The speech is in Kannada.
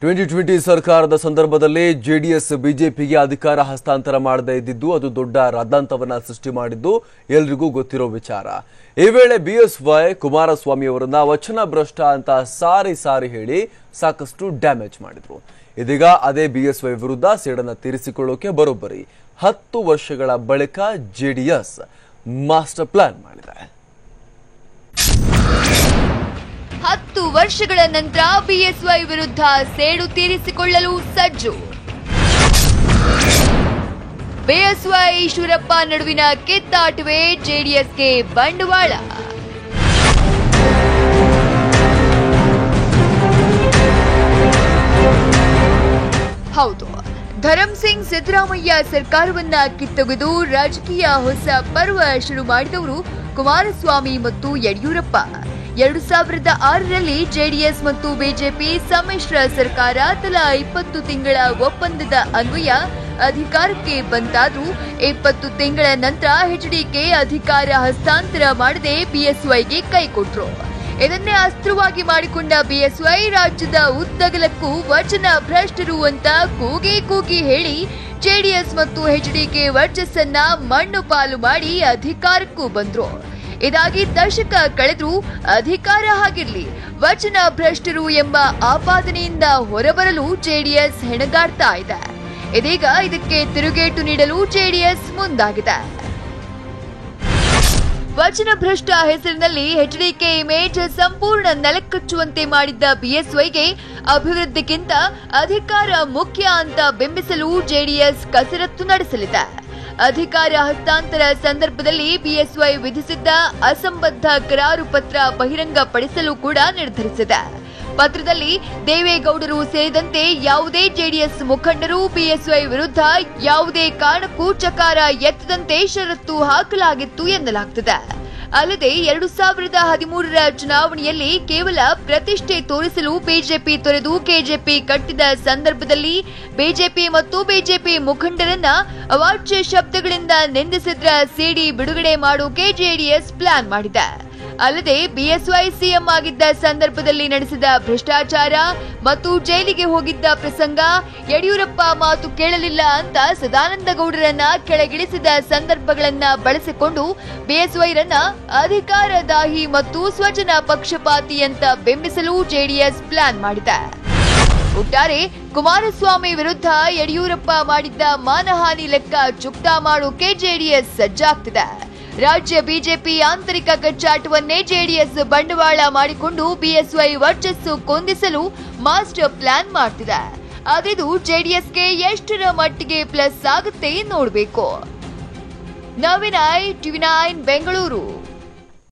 2020 ಸರ್ಕಾರದ ಸಂದರ್ಭದಲ್ಲಿ ಜೆಡಿಎಸ್ ಬಿಜೆಪಿಗೆ ಅಧಿಕಾರ ಹಸ್ತಾಂತರ ಮಾಡದೇ ಇದ್ದಿದ್ದು ಅದು ದೊಡ್ಡ ರಾದ್ಧಾಂತವನ್ನ ಸೃಷ್ಟಿ ಮಾಡಿದ್ದು ಎಲ್ಲರಿಗೂ ಗೊತ್ತಿರೋ ವಿಚಾರ. ಈ ವೇಳೆ ಬಿಎಸ್ವೈ ಕುಮಾರಸ್ವಾಮಿ ಅವರನ್ನ ವಚನ ಭ್ರಷ್ಟ ಅಂತ ಸಾರಿ ಹೇಳಿ ಸಾಕಷ್ಟು ಡ್ಯಾಮೇಜ್ ಮಾಡಿದ್ರು. ಇದೀಗ ಅದೇ ಬಿಎಸ್ವೈ ವಿರುದ್ಧ ಸೇಡನ್ನ ತೀರಿಸಿಕೊಳ್ಳೋಕೆ ಬರೋಬ್ಬರಿ 10 ವರ್ಷಗಳ ಬಳಿಕ ಜೆಡಿಎಸ್ ಮಾಸ್ಟರ್ ಪ್ಲಾನ್ ಮಾಡಿದೆ. 10 ವರ್ಷಗಳ ನಂತರ ಬಿಎಸ್ವೈ ವಿರುದ್ಧ ಸೇಡು ತೀರಿಸಿಕೊಳ್ಳಲು ಸಜ್ಜು. ಬಿಎಸ್ವೈ ಈಶ್ವರಪ್ಪ ನಡುವಿನ ಕಿತ್ತಾಟವೇ ಜೆಡಿಎಸ್ಗೆ ಬಂಡವಾಳ. ಹೌದು, ಧರಂ ಸಿಂಗ್ ಸಿದ್ದರಾಮಯ್ಯ ಸರ್ಕಾರವನ್ನ ಕಿತ್ತೊಗೆದು ರಾಜಕೀಯ ಹೊಸ ಪರ್ವ ಶುರು ಮಾಡಿದವರು ಕುಮಾರಸ್ವಾಮಿ ಮತ್ತು ಯಡಿಯೂರಪ್ಪ. 2006ರಲ್ಲಿ ಜೆಡಿಎಸ್ ಮತ್ತು ಬಿಜೆಪಿ ಸಮ್ಮಿಶ್ರ ಸರ್ಕಾರ ತಲಾ 20 ತಿಂಗಳ ಒಪ್ಪಂದದ ಅನ್ವಯ ಅಧಿಕಾರಕ್ಕೆ ಬಂದಾದ್ರೂ 20 ತಿಂಗಳ ನಂತರ ಎಚ್ಡಿಕೆ ಅಧಿಕಾರ ಹಸ್ತಾಂತರ ಮಾಡದೆ ಬಿಎಸ್ವೈಗೆ ಕೈಕೊಟ್ರು. ಇದನ್ನೇ ಅಸ್ತ್ರವಾಗಿ ಮಾಡಿಕೊಂಡ ಬಿಎಸ್ವೈ ರಾಜ್ಯದ ಉದ್ದಗಲಕ್ಕೂ ವಚನ ಭ್ರಷ್ಟರು ಅಂತ ಕೂಗಿ ಹೇಳಿ ಜೆಡಿಎಸ್ ಮತ್ತು ಎಚ್ಡಿಕೆ ವರ್ಚಸ್ಸನ್ನ ಮಣ್ಣು ಪಾಲು ಮಾಡಿ ಅಧಿಕಾರಕ್ಕೂ ಬಂದ್ರು. ಇದಾಗಿ ದಶಕ ಕಳೆದ್ರೂ ಅಧಿಕಾರ ಆಗಿರ್ಲಿ, ವಚನ ಭ್ರಷ್ಟರು ಎಂಬ ಆಪಾದನೆಯಿಂದ ಹೊರಬರಲು ಜೆಡಿಎಸ್ ಹೆಣಗಾಡ್ತಾ ಇದೆ. ಇದೀಗ ಇದಕ್ಕೆ ತಿರುಗೇಟು ನೀಡಲು ಜೆಡಿಎಸ್ ಮುಂದಾಗಿದೆ. ವಚನ ಭ್ರಷ್ಟ ಹೆಸರಿನಲ್ಲಿ ಎಚ್ಡಿಕೆ ಇಮೇಜ್ ಸಂಪೂರ್ಣ ನೆಲಕಚ್ಚುವಂತೆ ಮಾಡಿದ್ದ ಬಿಎಸ್ವೈಗೆ ಅಭಿವೃದ್ಧಿಗಿಂತ ಅಧಿಕಾರ ಮುಖ್ಯ ಅಂತ ಬಿಂಬಿಸಲು ಜೆಡಿಎಸ್ ಕಸರತ್ತು ನಡೆಸಲಿದೆ. ಅಧಿಕಾರ ಹಸ್ತಾಂತರ ಸಂದರ್ಭದಲ್ಲಿ ಬಿಎಸ್ವೈ ವಿಧಿಸಿದ್ದ ಅಸಂಬದ್ಧ ಕರಾರು ಪತ್ರ ಬಹಿರಂಗಪಡಿಸಲು ಕೂಡ ನಿರ್ಧರಿಸಿದೆ. ಪತ್ರದಲ್ಲಿ ದೇವೇಗೌಡರು ಸೇರಿದಂತೆ ಯಾವುದೇ ಜೆಡಿಎಸ್ ಮುಖಂಡರು ಬಿಎಸ್ವೈ ವಿರುದ್ಧ ಯಾವುದೇ ಕಾರಣಕ್ಕೂ ಚಕಾರ ಎತ್ತದಂತೆ ಷರತ್ತು ಹಾಕಲಾಗಿತ್ತು ಎನ್ನಲಾಗುತ್ತದೆ. ಅಲ್ಲದೆ 2013ರ ಚುನಾವಣೆಯಲ್ಲಿ ಕೇವಲ ಪ್ರತಿಷ್ಠೆ ತೋರಿಸಲು ಬಿಜೆಪಿ ತೊರೆದು ಕೆಜೆಪಿ ಕಟ್ಟಿದ ಸಂದರ್ಭದಲ್ಲಿ ಬಿಜೆಪಿ ಮತ್ತು ಬಿಜೆಪಿ ಮುಖಂಡರನ್ನ ಅವಾಚ್ಯ ಶಬ್ದಗಳಿಂದ ನಿಂದಿಸಿದ್ರ ಸಿಡಿ ಬಿಡುಗಡೆ ಮಾಡೋಕೆ ಜೆಡಿಎಸ್ ಪ್ಲಾನ್ ಮಾಡಿದೆ. ಅಲ್ಲದೆ ಬಿಎಸ್ವೈ ಸಿಎಂ ಆಗಿದ್ದ ಸಂದರ್ಭದಲ್ಲಿ ನಡೆಸಿದ ಭ್ರಷ್ಟಾಚಾರ ಮತ್ತು ಜೈಲಿಗೆ ಹೋಗಿದ್ದ ಪ್ರಸಂಗ, ಯಡಿಯೂರಪ್ಪ ಮಾತು ಕೇಳಲಿಲ್ಲ ಅಂತ ಸದಾನಂದಗೌಡರನ್ನ ಕೆಳಗಿಳಿಸಿದ ಸಂದರ್ಭಗಳನ್ನ ಬಳಸಿಕೊಂಡು ಬಿಎಸ್ವೈರನ್ನ ಅಧಿಕಾರದಾಹಿ ಮತ್ತು ಸ್ವಜನ ಪಕ್ಷಪಾತಿ ಅಂತ ಬಿಂಬಿಸಲು ಜೆಡಿಎಸ್ ಪ್ಲಾನ್ ಮಾಡಿದೆ. ಒಟ್ಟಾರೆ ಕುಮಾರಸ್ವಾಮಿ ವಿರುದ್ಧ ಯಡಿಯೂರಪ್ಪ ಮಾಡಿದ್ದ ಮಾನಹಾನಿ ಲೆಕ್ಕ ಚುಕ್ತಾ ಮಾಡೋಕೆ ಜೆಡಿಎಸ್ ಸಜ್ಜಾಗ್ತಿದೆ. ರಾಜ್ಯ ಬಿಜೆಪಿ ಆಂತರಿಕ ಕಚ್ಚಾಟವನ್ನೇ ಜೆಡಿಎಸ್ ಬಂಡವಾಳ ಮಾಡಿಕೊಂಡು ಬಿಎಸ್ವೈ ವರ್ಚಸ್ಸು ಕುಂದಿಸಲು ಮಾಸ್ಟರ್ ಪ್ಲಾನ್ ಮಾಡ್ತಿದೆ. ಆದ್ರಿದು ಜೆಡಿಎಸ್ಗೆ ಎಷ್ಟರ ಮಟ್ಟಿಗೆ ಪ್ಲಸ್ ಆಗುತ್ತೆ ನೋಡಬೇಕು. ನವೀನ್ ಟಿವಿ9 ಬೆಂಗಳೂರು.